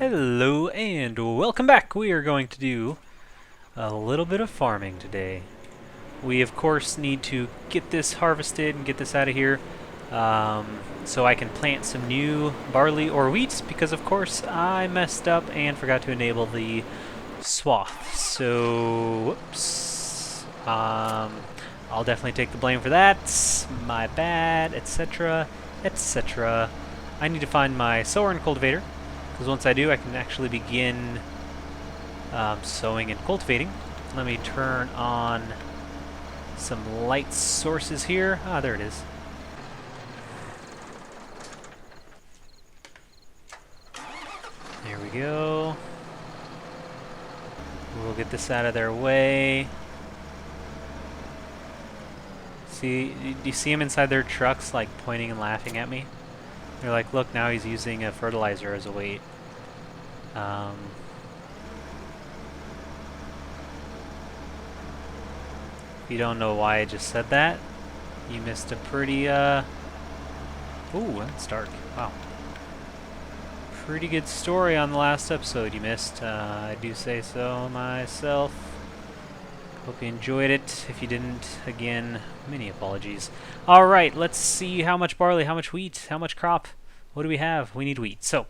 Hello and welcome back. We are going to do a little bit of farming today. We of course need to get this harvested and get this out of here so I can plant some new barley or wheat because of course I messed up and forgot to enable the swath. So, whoops. I'll definitely take the blame for that. My bad, etc., etc. I need to find my sower and cultivator. Because once I do, I can actually begin sowing and cultivating. Let me turn on some light sources here. Ah, there it is. There we go. We'll get this out of their way. See, do you see them inside their trucks, like pointing and laughing at me? They're like, look, now he's using a fertilizer as a weight. If you don't know why I just said that, you missed a pretty, ooh, that's dark. Wow. Pretty good story on the last episode you missed. I do say so myself. Hope you enjoyed it. If you didn't, again, many apologies. Alright, let's see how much barley, how much wheat, how much crop. What do we have? We need wheat. So,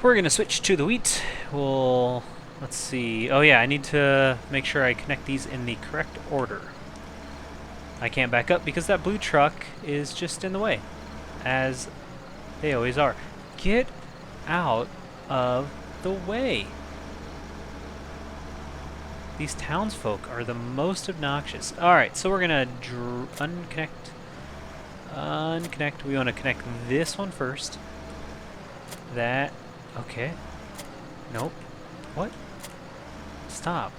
we're going to switch to the wheat. Let's see. Oh yeah, I need to make sure I connect these in the correct order. I can't back up because that blue truck is just in the way, as they always are. Get out of the way. These townsfolk are the most obnoxious. Alright, so we're going to unconnect. Unconnect. We want to connect this one first. That. Okay. Nope. What? Stop.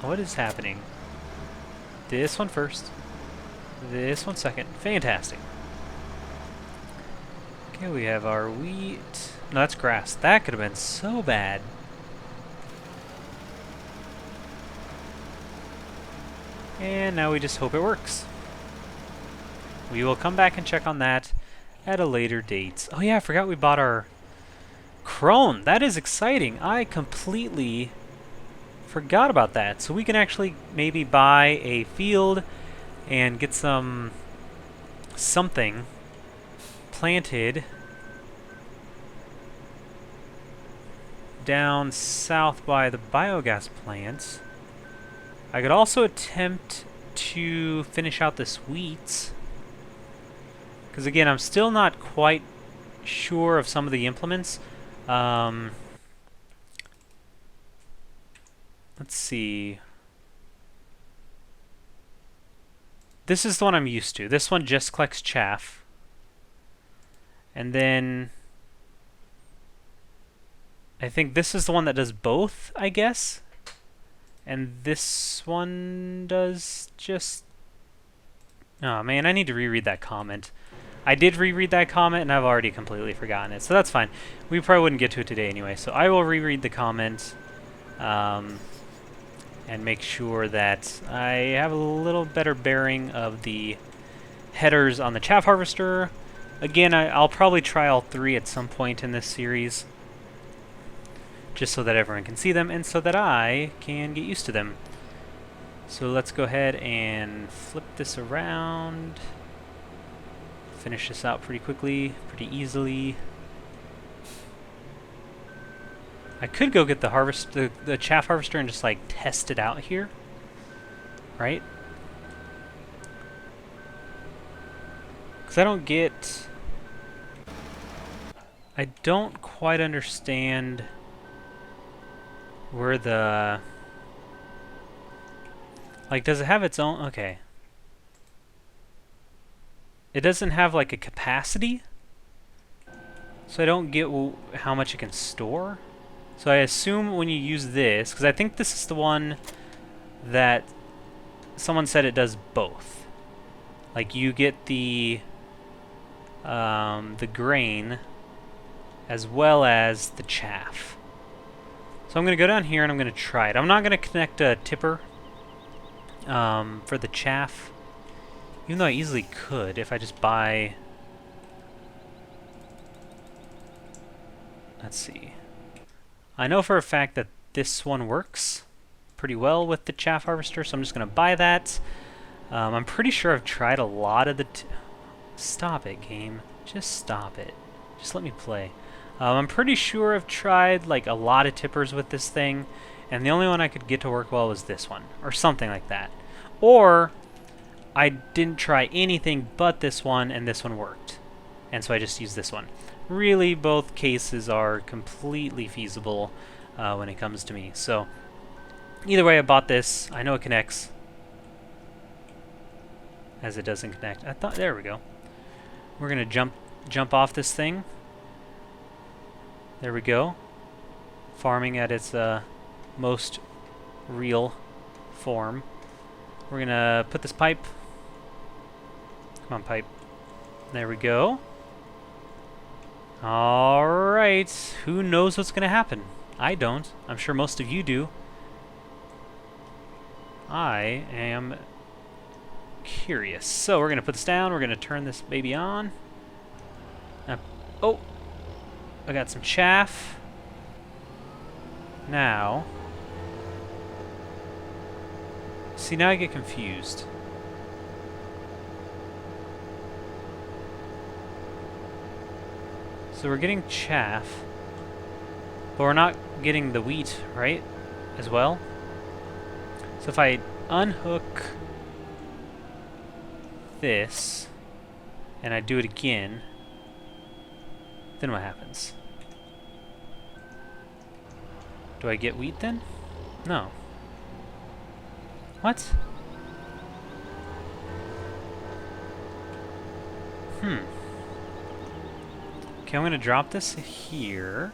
What is happening? This one first. This one second. Fantastic. Okay, we have our wheat. No, that's grass. That could have been so bad. And now we just hope it works. We will come back and check on that at a later date. Oh yeah, I forgot we bought our crone. That is exciting. I completely forgot about that. So we can actually maybe buy a field and get something planted down south by the biogas plants. I could also attempt to finish out this wheat. Because again, I'm still not quite sure of some of the implements. Let's see. This is the one I'm used to. This one just collects chaff. And then I think this is the one that does both, I guess. And this one does just... Oh man, I need to reread that comment. I did reread that comment and I've already completely forgotten it, so that's fine. We probably wouldn't get to it today anyway, so I will reread the comment and make sure that I have a little better bearing of the headers on the chaff harvester. Again, I'll probably try all three at some point in this series, just so that everyone can see them and so that I can get used to them. So let's go ahead and flip this around. Finish this out pretty quickly, pretty easily. I could go get the chaff harvester and just like test it out here, right? Because I don't quite understand where the... Like, does it have its own... Okay. It doesn't have, like, a capacity. So I don't get how much it can store. So I assume when you use this... Because I think this is the one that someone said it does both. Like, you get the grain as well as the chaff. So I'm going to go down here and I'm going to try it. I'm not going to connect a tipper for the chaff, even though I easily could if I just buy... Let's see. I know for a fact that this one works pretty well with the chaff harvester, so I'm just going to buy that. I'm pretty sure I've tried a lot of the... Stop it, game. Just stop it. Just let me play. I'm pretty sure I've tried like a lot of tippers with this thing, and the only one I could get to work well was this one, or something like that. Or I didn't try anything but this one, and this one worked. And so I just used this one. Really, both cases are completely feasible when it comes to me. So either way, I bought this. I know it connects. As it doesn't connect. There we go. We're gonna jump off this thing. There we go. Farming at its most real form. We're gonna put this pipe. Come on, pipe. There we go. Alright. Who knows what's gonna happen? I don't. I'm sure most of you do. I am curious. So we're gonna put this down. We're gonna turn this baby on. Oh, I got some chaff. Now, see, now I get confused. So we're getting chaff, but we're not getting the wheat, right? As well. So if I unhook this and I do it again, then what happens? Do I get wheat then? No. What? Okay, I'm gonna drop this here.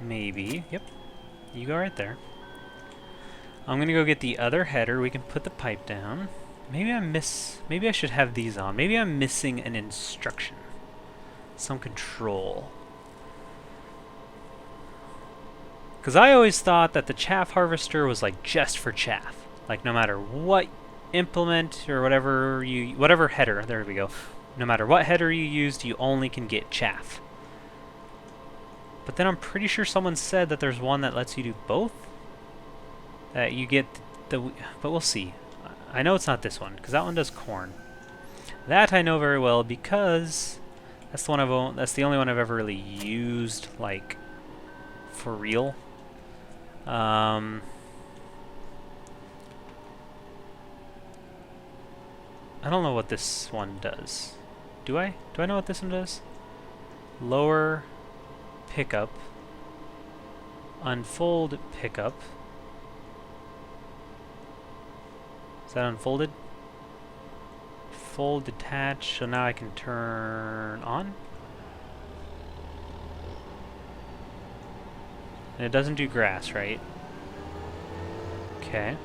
Maybe. Yep. You go right there. I'm gonna go get the other header. We can put the pipe down. Maybe I should have these on. Maybe I'm missing an instruction. Some control. Because I always thought that the chaff harvester was like just for chaff. Like no matter what implement or whatever header, there we go. No matter what header you used, you only can get chaff. But then I'm pretty sure someone said that there's one that lets you do both. That you get but we'll see. I know it's not this one, because that one does corn. That I know very well because that's the only one I've ever really used, like, for real. I don't know what this one does. Do I? Do I know what this one does? Lower pickup. Unfold pickup. Is that unfolded? Fold, detach, so now I can turn on. And it doesn't do grass, right? Okay.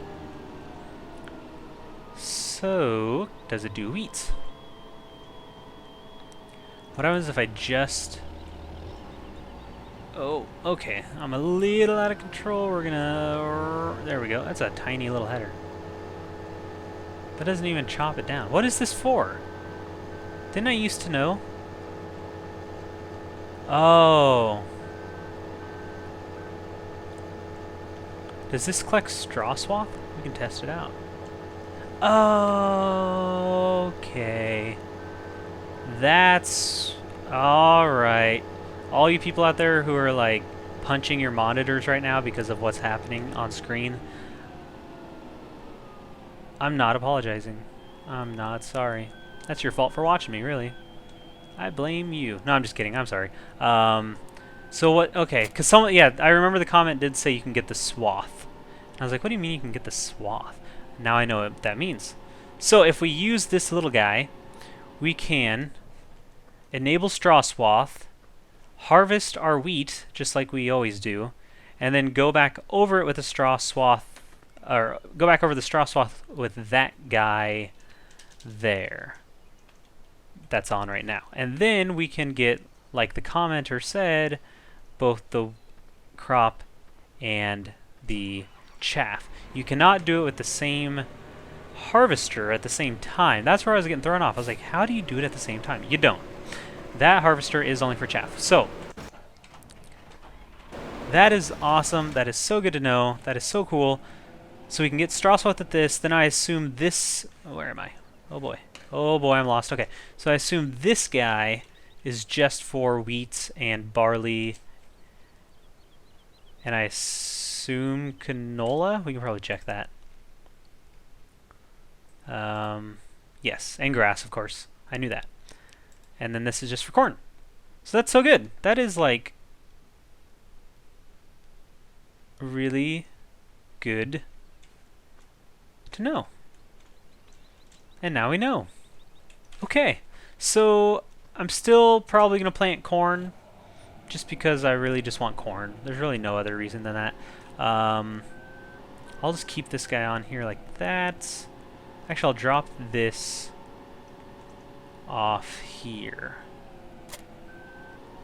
So, does it do wheat? What happens if I just... Oh, okay. I'm a little out of control. We're gonna... There we go. That's a tiny little header. That doesn't even chop it down. What is this for? Didn't I used to know? Oh. Does this collect straw swath? We can test it out. Okay. That's... Alright. All you people out there who are like punching your monitors right now because of what's happening on screen, I'm not apologizing. I'm not sorry. That's your fault for watching me, really. I blame you. No, I'm just kidding. I'm sorry. So what? Okay, because I remember the comment did say you can get the swath. And I was like, what do you mean you can get the swath? Now I know what that means. So if we use this little guy, we can enable straw swath, harvest our wheat just like we always do, and then go back over it with a straw swath. Or go back over the straw swath with that guy there. That's on right now. And then we can get, like the commenter said, both the crop and the chaff. You cannot do it with the same harvester at the same time. That's where I was getting thrown off. I was like, how do you do it at the same time? You don't. That harvester is only for chaff. So That is awesome. That is so good to know. That is so cool. So we can get straw swath at this. Then I assume this... Oh, where am I? Oh boy. Oh boy, I'm lost. Okay. So I assume this guy is just for wheat and barley. And I assume canola? We can probably check that. Yes, and grass, of course. I knew that. And then this is just for corn. So that's so good. That is like really good to know. And now we know. Okay, so I'm still probably going to plant corn just because I really just want corn. There's really no other reason than that. I'll just keep this guy on here like that. Actually, I'll drop this off here.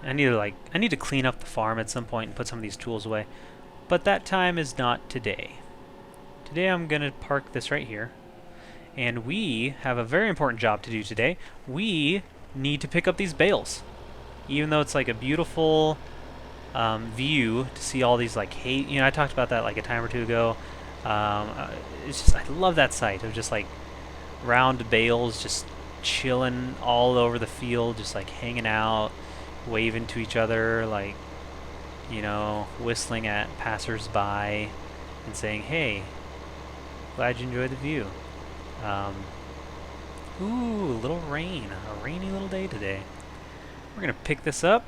I need to clean up the farm at some point and put some of these tools away. But that time is not today. Today I'm going to park this right here. And we have a very important job to do today. We need to pick up these bales. Even though it's like a beautiful view to see all these like hay. You know, I talked about that like a time or two ago. It's just, I love that sight of just like round bales just chilling all over the field, just like hanging out, waving to each other, like, you know, whistling at passers-by and saying, hey, glad you enjoyed the view. Ooh, a little rain. A rainy little day today. We're going to pick this up,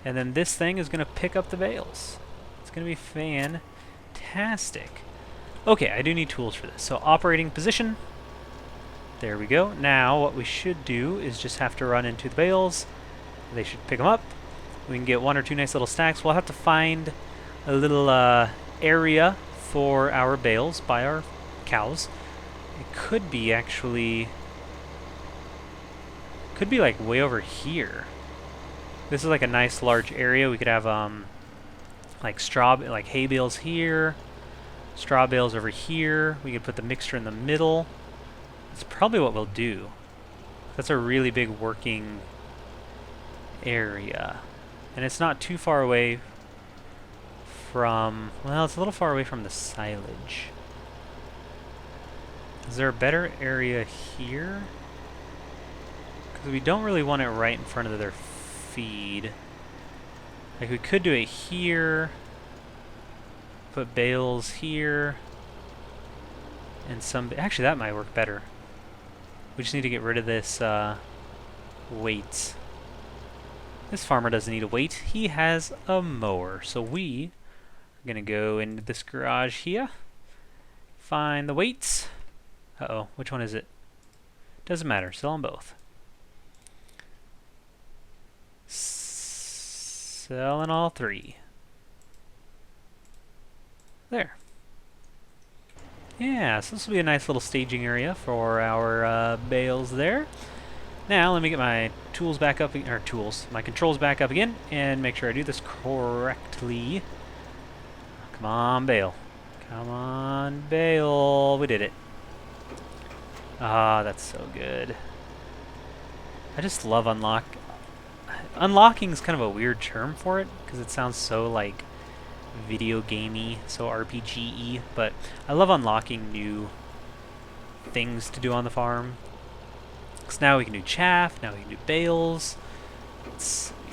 and then this thing is going to pick up the bales. It's going to be fantastic. Okay, I do need tools for this. So operating position. There we go. Now what we should do is just have to run into the bales. They should pick them up. We can get one or two nice little stacks. We'll have to find a little area for our bales by our cows. It could be actually... could be like way over here. This is like a nice large area. We could have like hay bales here, straw bales over here. We could put the mixture in the middle. That's probably what we'll do. That's a really big working area. And it's not too far away from... well, it's a little far away from the silage. Is there a better area here? Because we don't really want it right in front of their feed. Like, we could do it here. Put bales here. And some... actually, that might work better. We just need to get rid of this weight. This farmer doesn't need a weight. He has a mower. So we are going to go into this garage here. Find the weights. Uh-oh, which one is it? Doesn't matter. Sell them both. Selling all three. There. Yeah, so this will be a nice little staging area for our bales there. Now, let me get my tools back up, my controls back up again, and make sure I do this correctly. Come on, Bale. Come on, Bale. We did it. Ah, that's so good. I just love unlock. Unlocking is kind of a weird term for it, because it sounds so, like, video gamey, so RPG-y, but I love unlocking new things to do on the farm. Because now we can do chaff, now we can do bales.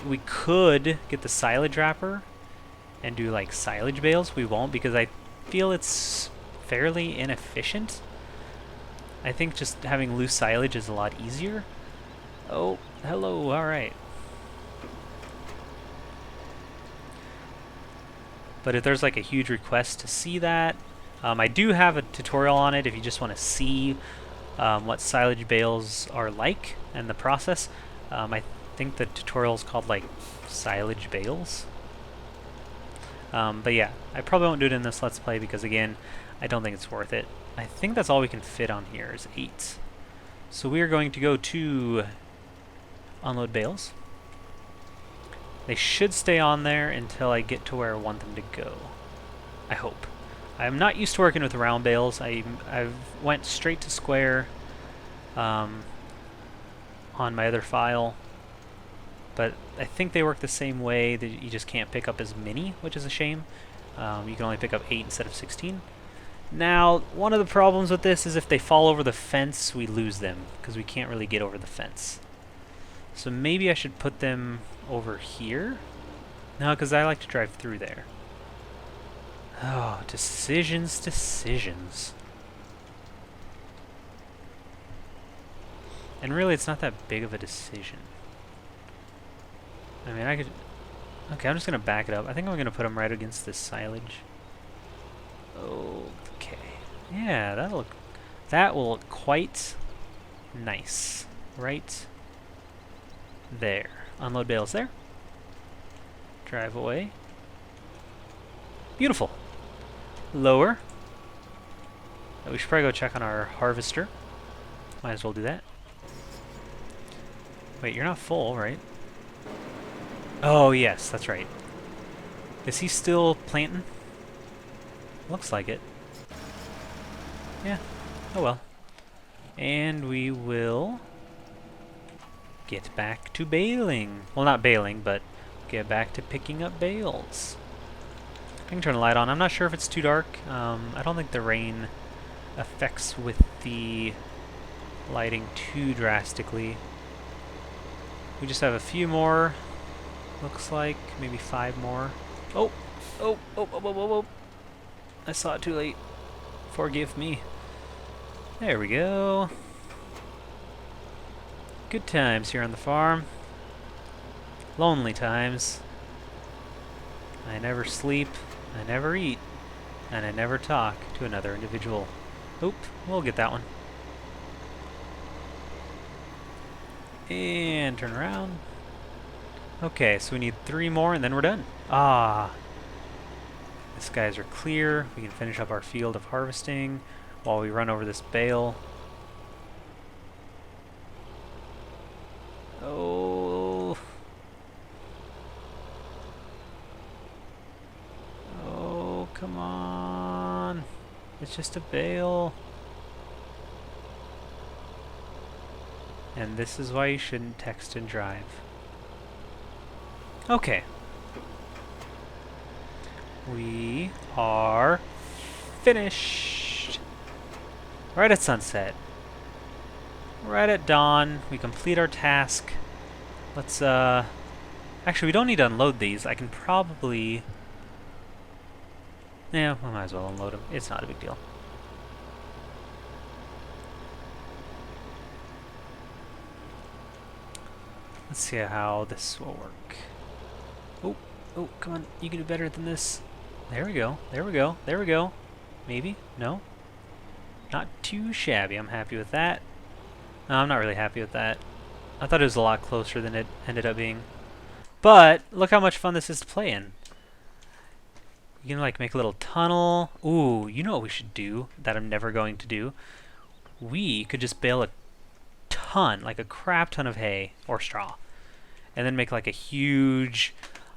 We could get the silage wrapper and do like silage bales. We won't because I feel it's fairly inefficient. I think just having loose silage is a lot easier. Oh, hello, alright. But if there's like a huge request to see that, I do have a tutorial on it if you just want to see what silage bales are like and the process. I think the tutorial is called like silage bales. But yeah, I probably won't do it in this Let's Play because again, I don't think it's worth it. I think that's all we can fit on here is 8. So we are going to go to unload bales. They should stay on there until I get to where I want them to go. I hope. I'm not used to working with round bales. I've went straight to square on my other file. but I think they work the same way, that you just can't pick up as many, which is a shame. You can only pick up 8 instead of 16. Now, one of the problems with this is if they fall over the fence, we lose them, because we can't really get over the fence. So maybe I should put them over here? No, because I like to drive through there. Oh, decisions, decisions. And really, it's not that big of a decision. I mean, I could... Okay, I'm just going to back it up. I think I'm going to put them right against this silage. Okay. Yeah, that will look quite nice. Right there. Unload bales there. Drive away. Beautiful. Lower. We should probably go check on our harvester. Might as well do that. Wait, you're not full, right? Oh, yes, that's right. Is he still planting? Looks like it. Yeah. Oh well. And we will get back to baling. Well, not baling, but get back to picking up bales. I can turn the light on. I'm not sure if it's too dark. I don't think the rain affects with the lighting too drastically. We just have a few more. Looks like maybe 5 more. Oh, oh, oh, oh, oh, oh, oh. I saw it too late. Forgive me. There we go. Good times here on the farm. Lonely times. I never sleep, I never eat, and I never talk to another individual. Oop, we'll get that one. And turn around. Okay, so we need 3 more and then we're done. Ah. The skies are clear. We can finish up our field of harvesting while we run over this bale. Oh. Oh, come on. It's just a bale. And this is why you shouldn't text and drive. Okay. We are finished. Right at sunset. Right at dawn, we complete our task. Let's, actually, we don't need to unload these. I can probably... Yeah, we might as well unload them. It's not a big deal. Let's see how this will work. Oh, oh, come on. You can do better than this. There we go. There we go. There we go. Maybe? No? Not too shabby. I'm happy with that. No, I'm not really happy with that. I thought it was a lot closer than it ended up being. But, look how much fun this is to play in. You can, like, make a little tunnel. Ooh, you know what we should do that I'm never going to do? We could just bale a ton, like a crap ton of hay or straw. And then make, like, a huge...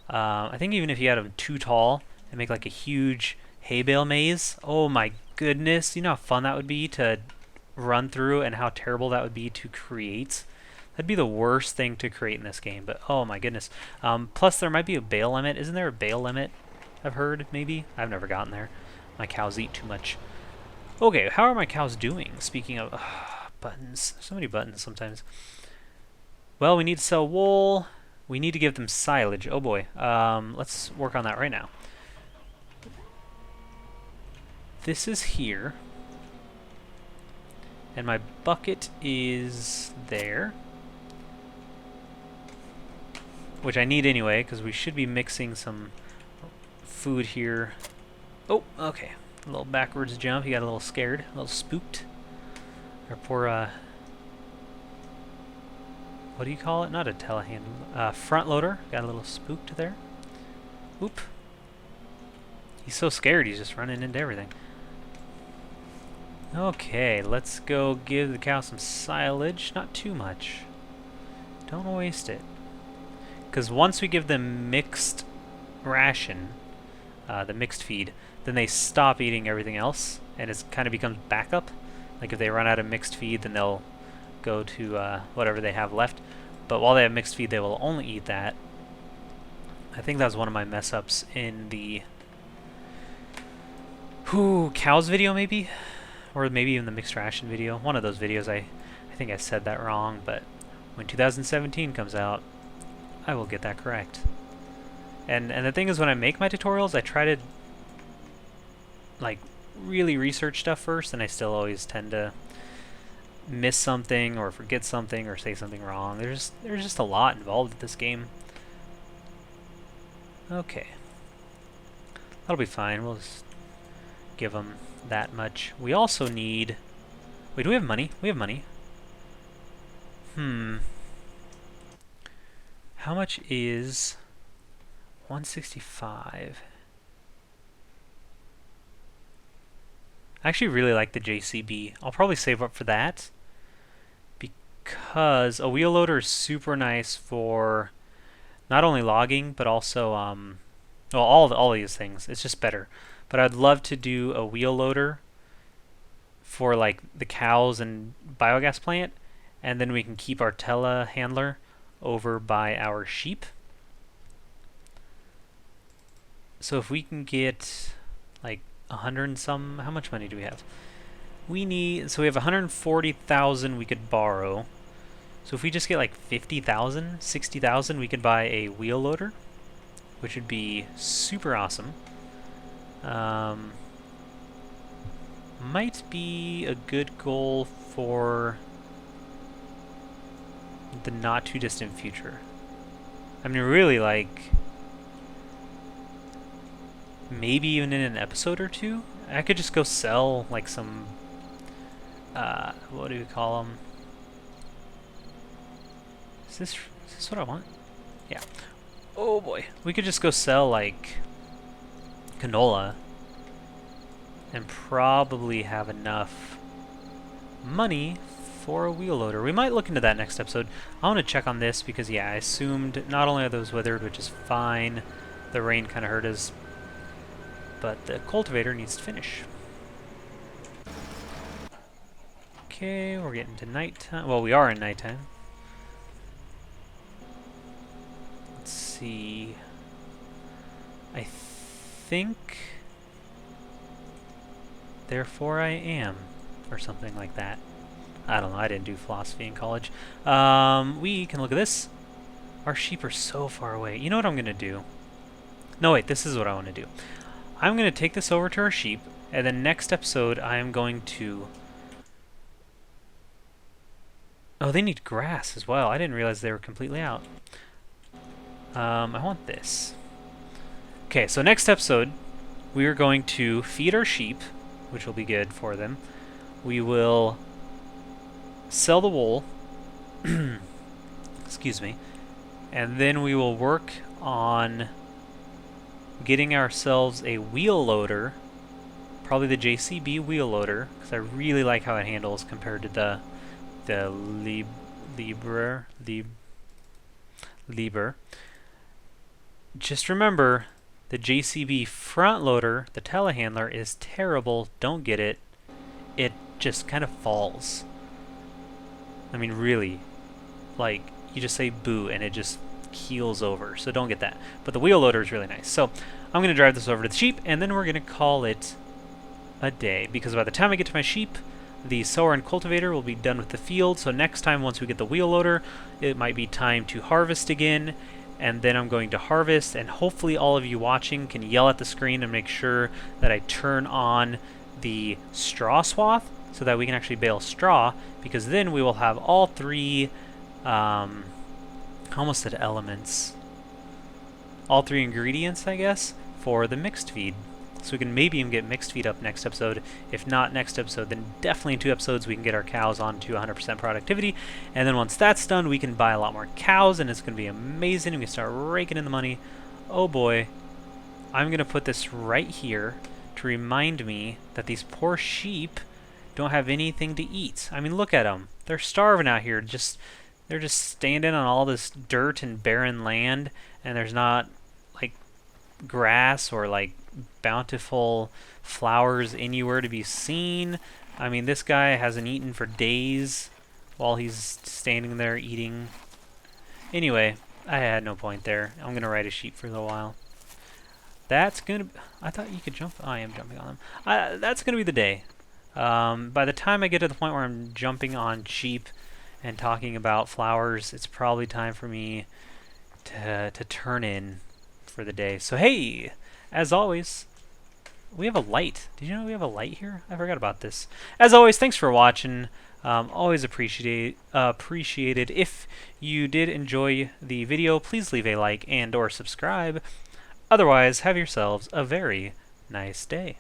I think even if you had them too tall, and make, like, a huge hay bale maze. Oh, my goodness. You know how fun that would be to run through and how terrible that would be to create. That'd be the worst thing to create in this game, but oh my goodness. Plus there might be a bale limit. Isn't there a bale limit? I've heard, maybe? I've never gotten there. My cows eat too much. Okay, how are my cows doing? Speaking of buttons. So many buttons sometimes. Well, we need to sell wool. We need to give them silage. Oh boy. Let's work on that right now. This is here. And my bucket is there. Which I need anyway, because we should be mixing some food here. Oh, okay. A little backwards jump. He got a little scared, a little spooked. Our poor, what do you call it? Not a telehandler. Front loader. Got a little spooked there. Oop. He's so scared, he's just running into everything. Okay, let's go give the cow some silage. Not too much. Don't waste it. Because once we give them mixed ration, the mixed feed, then they stop eating everything else, and it kind of becomes backup. Like if they run out of mixed feed, then they'll go to whatever they have left. But while they have mixed feed, they will only eat that. I think that was one of my mess ups in the cows video, maybe? Or maybe even the mixed ration video. One of those videos, I think I said that wrong, but when 2017 comes out, I will get that correct. And the thing is, when I make my tutorials, I try to like really research stuff first, and I still always tend to miss something or forget something or say something wrong. There's just a lot involved with this game. Okay. That'll be fine. We'll just give them that much. We also need... Wait, do we have money? We have money. How much is 165? I actually really like the JCB. I'll probably save up for that because a wheel loader is super nice for not only logging but also well, all these things. It's just better. But I'd love to do a wheel loader for like the cows and biogas plant, and then we can keep our telehandler over by our sheep. So if we can get like 100 and some, how much money do we have? We need, so we have 140,000 we could borrow. So if we just get like 50,000, 60,000, we could buy a wheel loader, which would be super awesome. Might be a good goal for the not too distant future. I mean, really, like, maybe even in an episode or two, I could just go sell like some, what do we call them? Is this what I want? Yeah. Oh boy. We could just go sell like canola and probably have enough money for a wheel loader. We might look into that next episode. I want to check on this because, yeah, I assumed not only are those withered, which is fine, the rain kind of hurt us, but the cultivator needs to finish. Okay, we're getting to nighttime. Well, we are in nighttime. Let's see. I think therefore I am, or something like that. I don't know, I didn't do philosophy in college. We can look at this. Our sheep are so far away. You know what I'm going to do? No, wait, this is what I want to do. I'm going to take this over to our sheep, and then next episode I am going to... Oh, they need grass as well. I didn't realize they were completely out. I want this. Okay, so next episode, we are going to feed our sheep, which will be good for them. We will sell the wool. Excuse me. And then we will work on getting ourselves a wheel loader, probably the JCB wheel loader, because I really like how it handles compared to the Liber. Just remember, the JCB front loader, the telehandler, is terrible. Don't get it. It just kind of falls. I mean, really. Like, you just say boo and it just keels over. So don't get that. But the wheel loader is really nice. So I'm going to drive this over to the sheep, and then we're going to call it a day. Because by the time I get to my sheep, the sower and cultivator will be done with the field. So next time, once we get the wheel loader, it might be time to harvest again. And then I'm going to harvest, and hopefully all of you watching can yell at the screen and make sure that I turn on the straw swath so that we can actually bale straw, because then we will have all three, almost said elements, all three ingredients, I guess, for the mixed feed. So we can maybe even get mixed feed up next episode. If not next episode, then definitely in 2 episodes we can get our cows on to 100% productivity. And then once that's done, we can buy a lot more cows, and it's going to be amazing. We can start raking in the money. Oh boy. I'm going to put this right here to remind me that these poor sheep don't have anything to eat. I mean, look at them. They're starving out here. They're just standing on all this dirt and barren land, and there's not like grass or like bountiful flowers anywhere to be seen. I mean, this guy hasn't eaten for days while he's standing there eating Anyway, I had no point there. I'm gonna ride a sheep for a little while. That's gonna... I thought you could jump... I am jumping on them. That's gonna be the day. By the time I get to the point where I'm jumping on sheep and talking about flowers, it's probably time for me to turn in for the day. So hey, as always, we have a light. Did you know we have a light here? I forgot about this. As always, thanks for watching. Always appreciated. If you did enjoy the video, please leave a like and/or subscribe. Otherwise, have yourselves a very nice day.